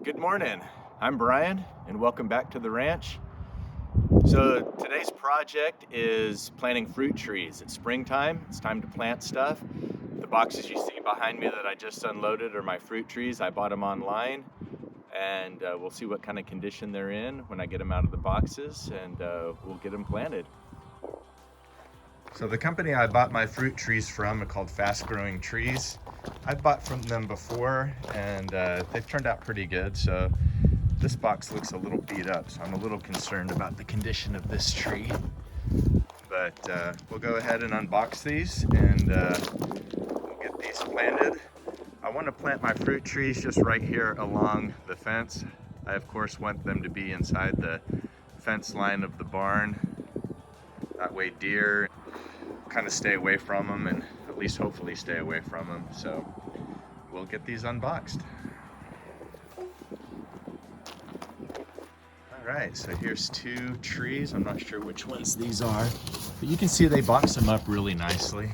Good morning. I'm Brian and welcome back to the ranch. So today's project is planting fruit trees. It's springtime, it's time to plant stuff. The boxes you see behind me that I just unloaded are my fruit trees. I bought them online and we'll see what kind of condition they're in when I get them out of the boxes, and we'll get them planted. So the company I bought my fruit trees from are called Fast Growing Trees. I've bought from them before and they've turned out pretty good. So this box looks a little beat up, so I'm a little concerned about the condition of this tree. But we'll go ahead and unbox these and we'll get these planted. I want to plant my fruit trees just right here along the fence. I of course want them to be inside the fence line of the barn. That way deer kind of stay away from them, and at least hopefully stay away from them. So we'll get these unboxed. All right, so here's two trees. I'm not sure which ones these are, but you can see they box them up really nicely.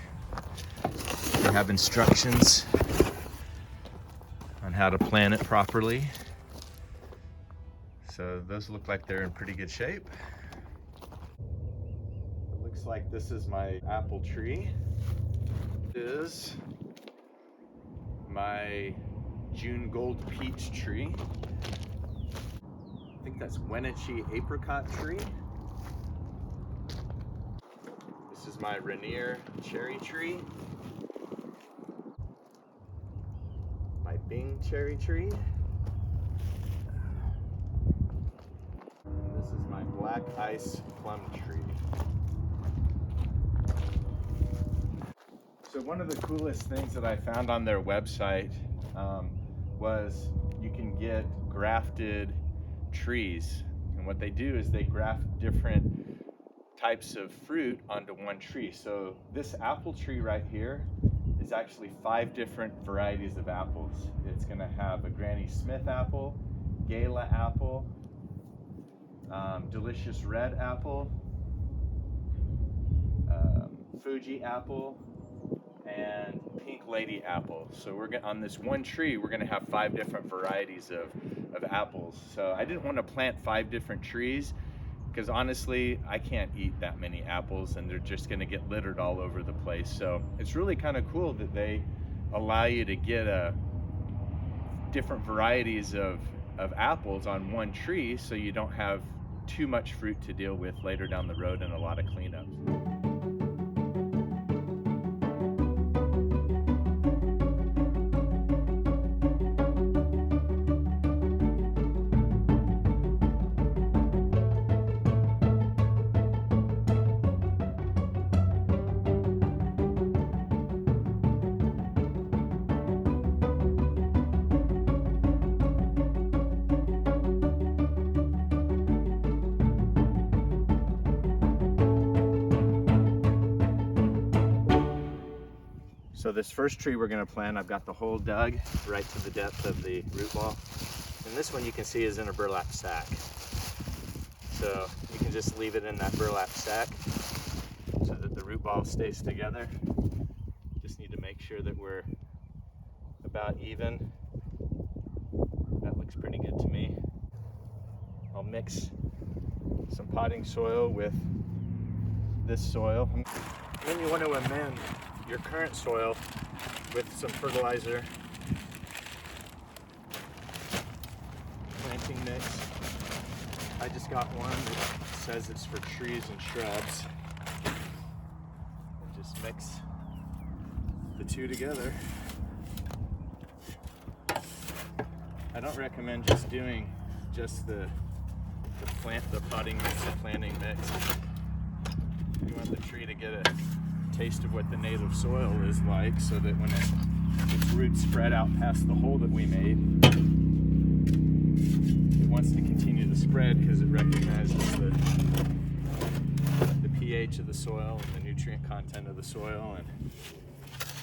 They have instructions on how to plant it properly. So those look like they're in pretty good shape. It looks like this is my apple tree. This is my June Gold Peach tree. I think that's Wenatchee Apricot tree. This is my Rainier cherry tree. My Bing cherry tree. And this is my Black Ice plum tree. So one of the coolest things that I found on their website was you can get grafted trees. And what they do is they graft different types of fruit onto one tree. So this apple tree right here is actually 5 different varieties of apples. It's going to have a Granny Smith apple, Gala apple, Delicious Red apple, Fuji apple, and Pink Lady apple. So we're on this one tree, we're going to have 5 different varieties of apples. So I didn't want to plant 5 different trees because honestly I can't eat that many apples and they're just going to get littered all over the place. So it's really kind of cool that they allow you to get different varieties of apples on one tree, so you don't have too much fruit to deal with later down the road and a lot of cleanup. So this first tree we're going to plant, I've got the hole dug right to the depth of the root ball. And this one you can see is in a burlap sack. So you can just leave it in that burlap sack so that the root ball stays together. Just need to make sure that we're about even. That looks pretty good to me. I'll mix some potting soil with this soil. And then you want to amend your current soil with some fertilizer. Planting mix. I just got one that says it's for trees and shrubs. And just mix the two together. I don't recommend just doing just the potting mix and planting mix. You want the tree to get a taste of what the native soil is like, so that when its roots spread out past the hole that we made, it wants to continue to spread because it recognizes the pH of the soil and the nutrient content of the soil, and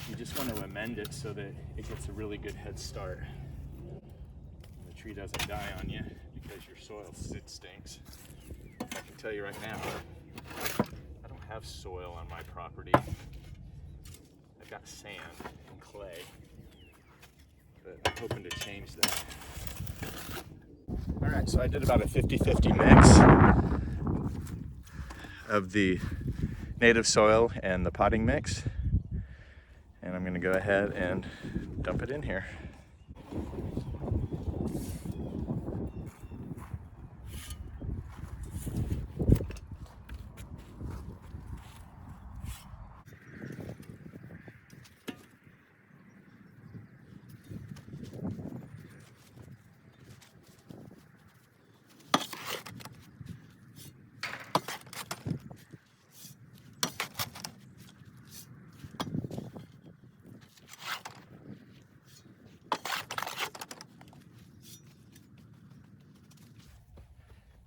you just want to amend it so that it gets a really good head start and the tree doesn't die on you because your soil stinks. I can tell you right now, have soil on my property. I've got sand and clay, but I'm hoping to change that. All right, so I did about a 50-50 mix of the native soil and the potting mix. And I'm gonna go ahead and dump it in here.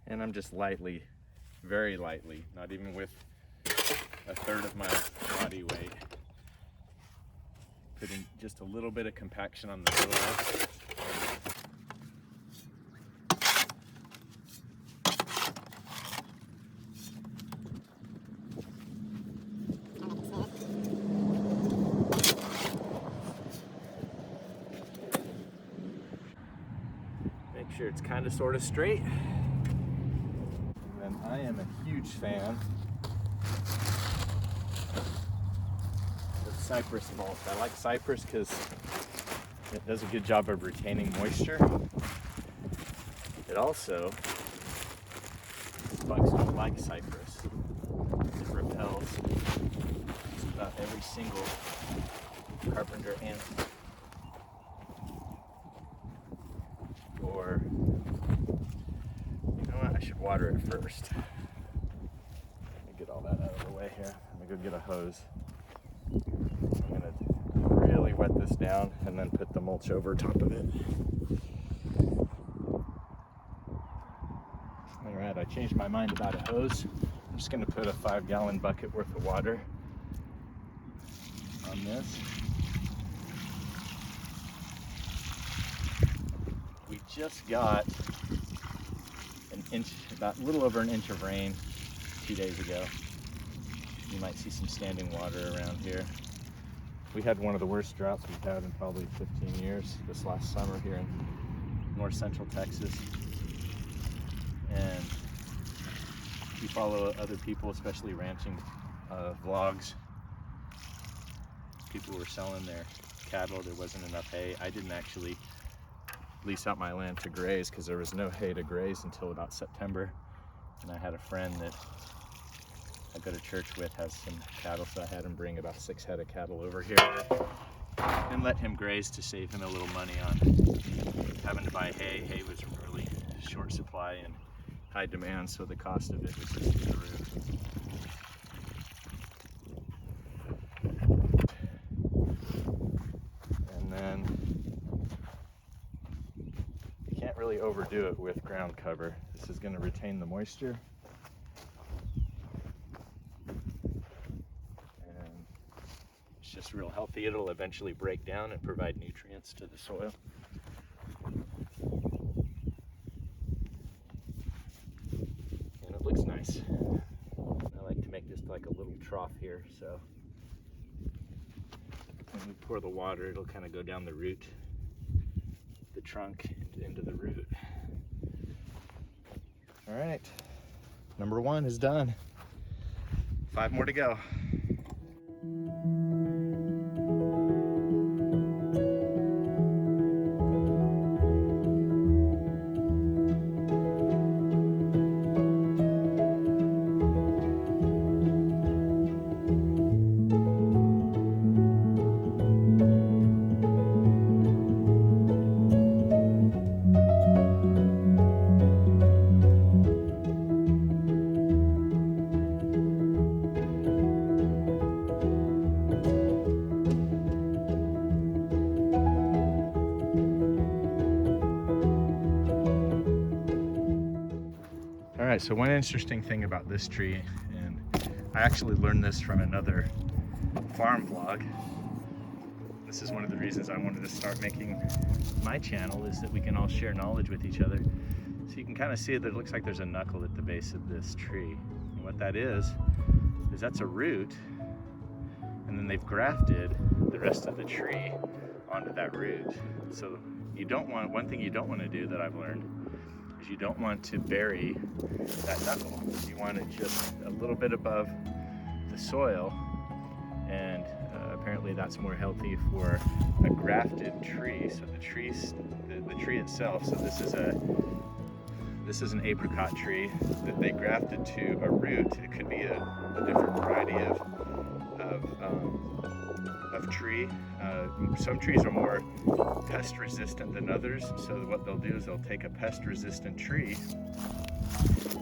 And I'm just lightly, very lightly, not even with a third of my body weight, putting just a little bit of compaction on the soil. Make sure it's kind of sort of straight. And I am a huge fan of cypress mulch. I like cypress because it does a good job of retaining moisture. It also, bugs don't like cypress. It repels just about every single carpenter ant. Or, you know what, I should water it first. Let me get all that out of the way here. Let me go get a hose. I'm gonna really wet this down and then put the mulch over top of it. All right, I changed my mind about a hose. I'm just gonna put a 5-gallon bucket worth of water on this. We just got an inch, about a little over an inch of rain 2 days ago. You might see some standing water around here. We had one of the worst droughts we've had in probably 15 years this last summer here in north central Texas. And if you follow other people, especially ranching vlogs, people were selling their cattle. There wasn't enough hay. I didn't actually lease out my land to graze because there was no hay to graze until about September. And I had a friend that I go to church with has some cattle, so I had him bring about 6 head of cattle over here and let him graze to save him a little money on having to buy hay. Hay was really short supply and high demand, so the cost of it was just through the roof. And then you can't really overdo it with ground cover. This is going to retain the moisture. And it's just real healthy. It'll eventually break down and provide nutrients to the soil. Looks nice. I like to make just like a little trough here, so when we pour the water, it'll kind of go down the root, the trunk, into the root. All right, number 1 is done. 5 more to go. All right, so one interesting thing about this tree, and I actually learned this from another farm vlog. This is one of the reasons I wanted to start making my channel, is that we can all share knowledge with each other. So you can kind of see that it looks like there's a knuckle at the base of this tree. And what that is that's a root, and then they've grafted the rest of the tree onto that root. So one thing you don't want to do that I've learned is you don't want to bury that knuckle. You want it just a little bit above the soil, and apparently that's more healthy for a grafted tree. So the tree itself, so this is an apricot tree that they grafted to a root. It could be a different variety of tree. Some trees are more pest resistant than others, so what they'll do is they'll take a pest resistant tree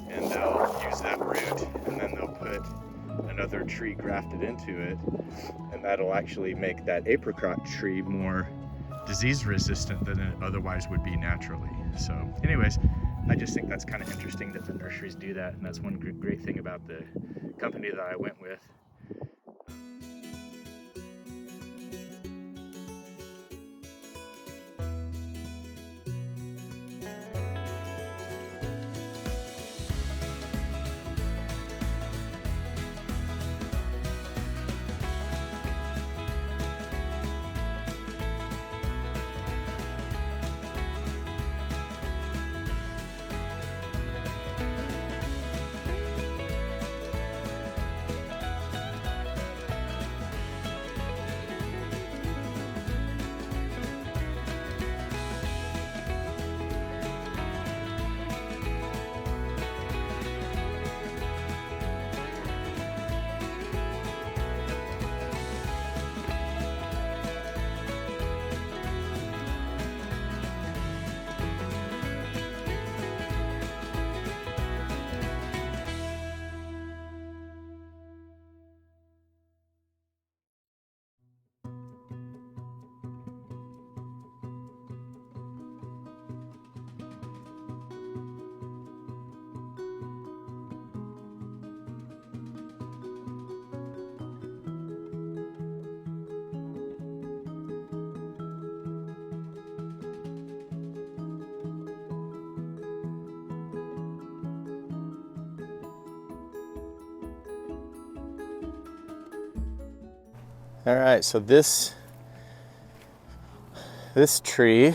and they'll use that root, and then they'll put another tree grafted into it, and that'll actually make that apricot tree more disease resistant than it otherwise would be naturally. So anyways, I just think that's kind of interesting that the nurseries do that, and that's one great thing about the company that I went with. All right, so this tree,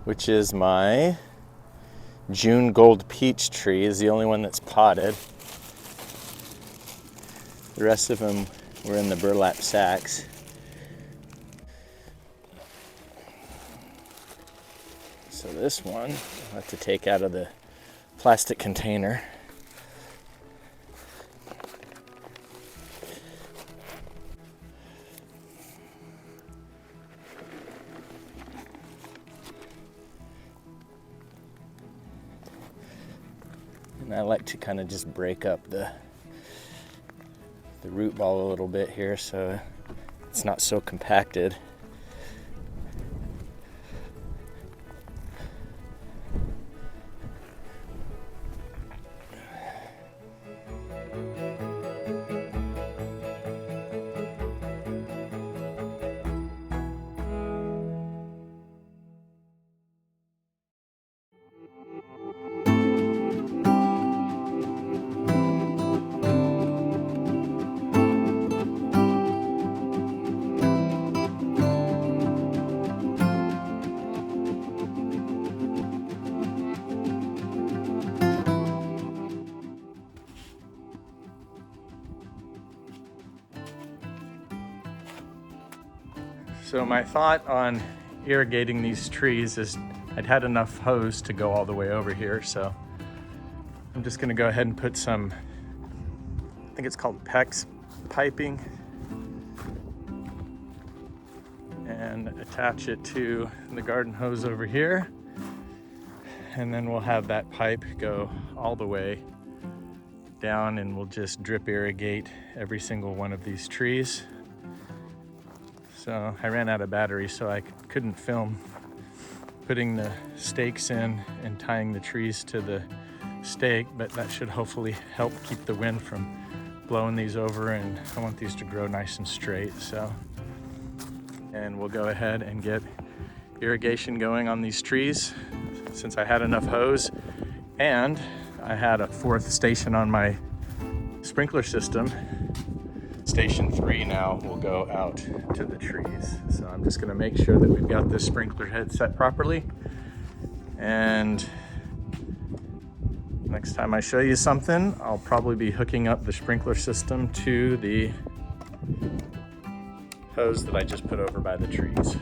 which is my June gold peach tree, is the only one that's potted. The rest of them were in the burlap sacks. So this one I'll have to take out of the plastic container. And I like to kind of just break up the root ball a little bit here so it's not so compacted. So my thought on irrigating these trees is I'd had enough hose to go all the way over here, so I'm just gonna go ahead and put some, I think it's called PEX piping, and attach it to the garden hose over here. And then we'll have that pipe go all the way down, and we'll just drip irrigate every single one of these trees. So I ran out of battery, so I couldn't film putting the stakes in and tying the trees to the stake, but that should hopefully help keep the wind from blowing these over, and I want these to grow nice and straight. So, and we'll go ahead and get irrigation going on these trees since I had enough hose, and I had a fourth station on my sprinkler system. station 3 now will go out to the trees. So I'm just gonna make sure that we've got this sprinkler head set properly. And next time I show you something, I'll probably be hooking up the sprinkler system to the hose that I just put over by the trees.